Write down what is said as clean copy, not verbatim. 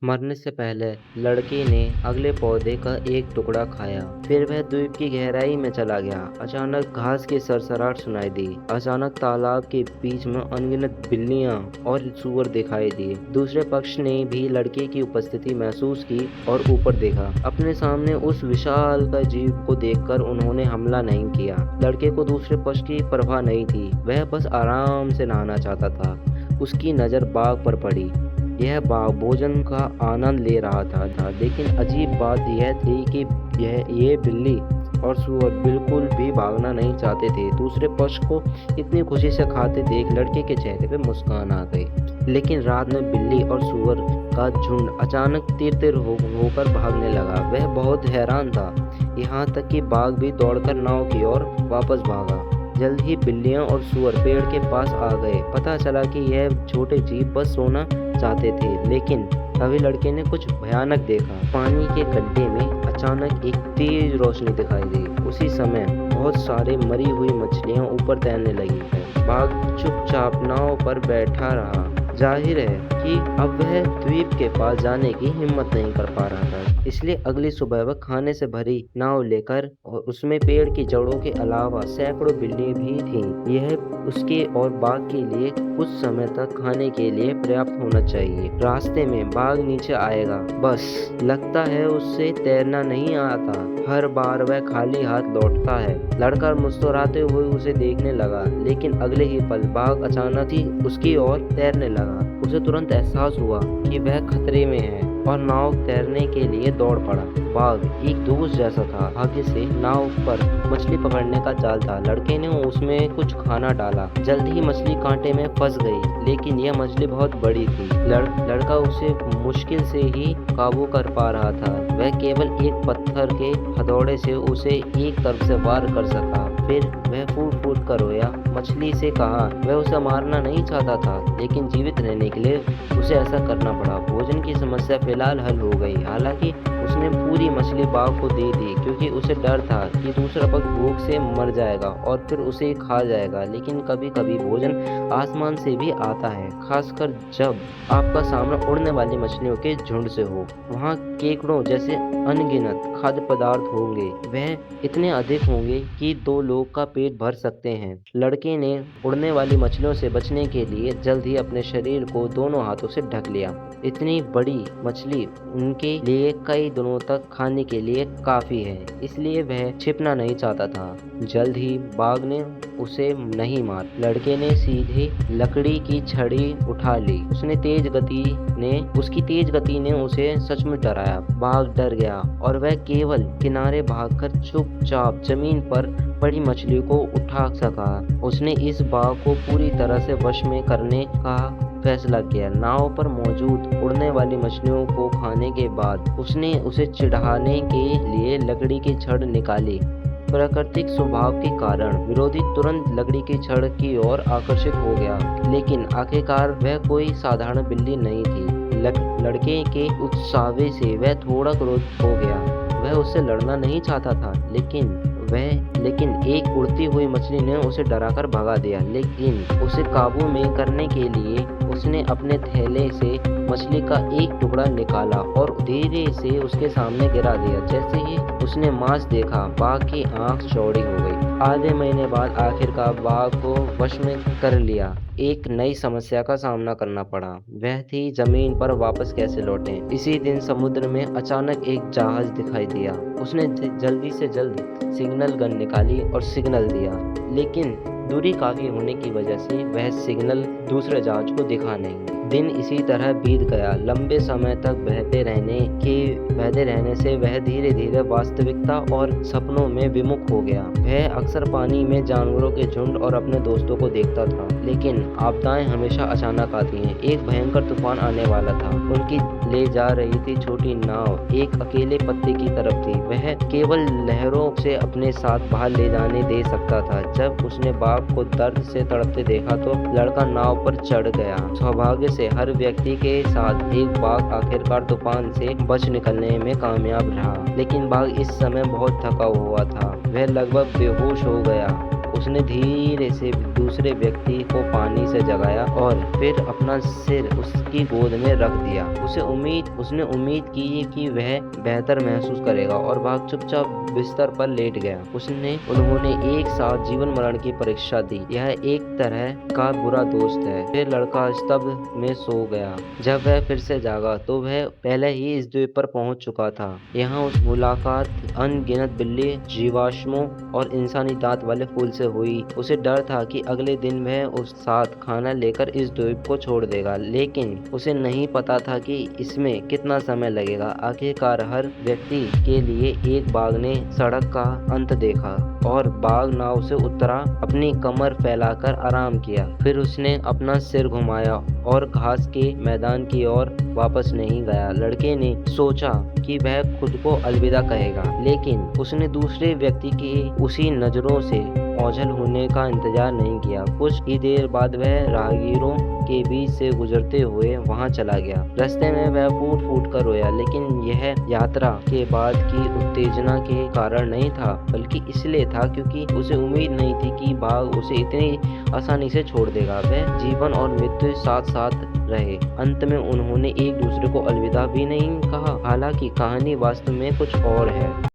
मरने से पहले लड़के ने अगले पौधे का एक टुकड़ा खाया। फिर वह द्वीप की गहराई में चला गया। अचानक घास की सरसराहट सुनाई दी। अचानक तालाब के बीच में अनगिनत बिल्लियां और सूअर दिखाई दिए। दूसरे पक्ष ने भी लड़के की उपस्थिति महसूस की और ऊपर देखा। अपने सामने उस विशाल जीव को देखकर उन्होंने हमला नहीं किया। लड़के को दूसरे पक्ष की परवाह नहीं थी। वह बस आराम से नहाना चाहता था। उसकी नजर बाघ पर पड़ी। यह बाघ भोजन का आनंद ले रहा था, लेकिन अजीब बात यह थी कि ये बिल्ली और सूअर बिल्कुल भी भागना नहीं चाहते थे। दूसरे पक्ष को इतनी खुशी से खाते देख लड़के के चेहरे पे मुस्कान आ गई। लेकिन रात में बिल्ली और सूअर का झुंड अचानक तीर होकर भागने लगा। वह बहुत हैरान था, यहाँ तक कि बाघ भी दौड़कर नाव की ओर वापस भागा। जल्द ही बिल्लियां और सूअर पेड़ के पास आ गए। पता चला कि यह छोटे जीव बस सोना चाहते थे, लेकिन तभी लड़के ने कुछ भयानक देखा। पानी के गड्ढे में अचानक एक तेज रोशनी दिखाई दी। उसी समय बहुत सारे मरी हुई मछलियां ऊपर तैरने लगी है। बाघ चुपचाप नाव पर बैठा रहा। जाहिर है कि अब वह द्वीप के पास जाने की हिम्मत नहीं कर पा रहा था। इसलिए अगली सुबह वह खाने से भरी नाव लेकर, और उसमें पेड़ की जड़ों के अलावा सैकड़ों बिल्ली भी थीं। यह उसके और बाघ के लिए कुछ समय तक खाने के लिए पर्याप्त होना चाहिए। रास्ते में बाघ नीचे आएगा, बस लगता है उससे तैरना नहीं आता। हर बार वह खाली हाथ लौटता है। लड़का मुस्कुराते हुए उसे देखने लगा, लेकिन अगले ही पल बाघ अचानक ही उसकी ओर तैरने लगा। उसे तुरंत एहसास हुआ कि वह खतरे में है और नाव तैरने के लिए दौड़ पड़ा। बाघ एक दोस्त जैसा था। आगे से नाव पर मछली पकड़ने का जाल था। लड़के ने उसमें कुछ खाना डाला। जल्द ही मछली कांटे में फंस गई, लेकिन यह मछली बहुत बड़ी थी। लड़का उसे मुश्किल से ही काबू कर पा रहा था। वह केवल एक पत्थर के हथौड़े से उसे एक तरफ से वार कर सका। फिर वह फूट फूट कर रोया। मछली से कहा वह उसे मारना नहीं चाहता था, लेकिन जीवित रहने के लिए उसे ऐसा करना पड़ा। भोजन की समस्या फिलहाल हल हो गई। हालांकि उसने पूरी मछली बाघ को दे दी, क्योंकि उसे डर था कि दूसरा पक्ष भूख से मर जाएगा और फिर उसे खा जाएगा। लेकिन कभी कभी भोजन आसमान से भी आता है, खासकर जब आपका सामना उड़ने वाली मछलियों के झुंड से हो। वहाँ केकड़ों जैसे अनगिनत खाद्य पदार्थ होंगे। वह इतने अधिक होंगे कि 2 लोग का पेट भर सकते हैं। लड़के ने उड़ने वाली मछलियों से बचने के लिए जल्द ही अपने शरीर को दोनों हाथों से ढक लिया। इतनी बड़ी मछली उनके लिए कई दिनों तक खाने के लिए काफी है, इसलिए वह छिपना नहीं चाहता था। जल्द ही बाघ ने उसे नहीं मार। लड़के ने सीधे लकड़ी की छड़ी उठा ली। उसकी तेज गति ने उसे सचमुच डराया। बाघ डर गया और वह केवल किनारे भागकर चुपचाप जमीन पर बड़ी मछली को उठा सका। उसने इस बाघ को पूरी तरह से वश में करने का फैसला किया। नाव पर मौजूद उड़ने वाली मछलियों को खाने के बाद उसने उसे चिढ़ाने के लिए लकड़ी की छड़ निकाली। प्राकृतिक स्वभाव के कारण विरोधी तुरंत लकड़ी की छड़ की ओर आकर्षित हो गया, लेकिन आखिरकार वह कोई साधारण बिल्ली नहीं थी। लड़के के उत्साह से वह थोड़ा क्रोधित हो गया। वह उससे लड़ना नहीं चाहता था, लेकिन एक उड़ती हुई मछली ने उसे डराकर भगा दिया। लेकिन उसे काबू में करने के लिए उसने अपने थैले से मछली का एक टुकड़ा निकाला और धीरे से उसके सामने गिरा दिया। जैसे ही उसने मांस देखा, बाघ की आंख चौड़ी हो गई। आधे महीने बाद आखिरकार बाघ को वश में कर लिया। एक नई समस्या का सामना करना पड़ा। वह थी जमीन पर वापस कैसे लौटें। इसी दिन समुद्र में अचानक एक जहाज दिखाई दिया। उसने जल्दी से जल्द सिग्नल गन निकाली और सिग्नल दिया, लेकिन दूरी काफी होने की वजह से वह सिग्नल दूसरे जहाज को दिखा नहीं। दिन इसी तरह बीत गया। लंबे समय तक बहते रहने से वह धीरे धीरे वास्तविकता और सपनों में विमुख हो गया। वह अक्सर पानी में जानवरों के झुंड और अपने दोस्तों को देखता था, लेकिन आपदाएं हमेशा अचानक आती हैं। एक भयंकर तूफान आने वाला था। उनकी ले जा रही थी छोटी नाव एक अकेले पत्ते की तरफ थी। वह केवल लहरों से अपने साथ बाहर ले जाने दे सकता था। जब उसने बाघ को दर्द से तड़पते देखा तो लड़का नाव पर चढ़ गया। सौभाग्य से हर व्यक्ति के साथ एक बाघ आखिरकार तूफान से बच निकलने में कामयाब रहा, लेकिन बाघ इस समय बहुत थका हुआ था। वह लगभग बेहोश हो गया। उसने धीरे से दूसरे व्यक्ति को पानी से जगाया और फिर अपना सिर उसकी गोद में रख दिया। उसने उम्मीद की कि वह बेहतर महसूस करेगा और भाग चुपचाप बिस्तर पर लेट गया। उन्होंने एक साथ जीवन मरण की परीक्षा दी। यह एक तरह का बुरा दोस्त है। फिर लड़का स्तब्ध में सो गया। जब वह फिर से जागा तो वह पहले ही इस द्वीप पर पहुंच चुका था। यहाँ उस मुलाकात अनगिनत बिल्ली, जीवाश्मों और इंसानी दांत वाले फूल से हुई। उसे डर था कि अगले दिन वह उस साथ खाना लेकर इस द्वीप को छोड़ देगा, लेकिन उसे नहीं पता था कि इसमें कितना समय लगेगा। आखिरकार हर व्यक्ति के लिए एक बाघ ने सड़क का अंत देखा और बाघ नाव से उतरा, अपनी कमर फैलाकर आराम किया। फिर उसने अपना सिर घुमाया और घास के मैदान की ओर वापस नहीं गया। लड़के ने सोचा कि वह खुद को अलविदा कहेगा, लेकिन उसने दूसरे व्यक्ति की उसी नजरों से ओझल होने का इंतजार नहीं किया। कुछ ही देर बाद वह राहगीरों के बीच से गुजरते हुए वहां चला गया। रास्ते में वह फूट फूट कर रोया, लेकिन यह यात्रा के बाद की उत्तेजना के कारण नहीं था, बल्कि इसलिए था क्योंकि उसे उम्मीद नहीं थी कि बाघ उसे इतनी आसानी से छोड़ देगा। वह जीवन और मृत्यु साथ साथ रहे। अंत में उन्होंने एक दूसरे को अलविदा भी नहीं कहा। हालांकि कहानी वास्तव में कुछ और है।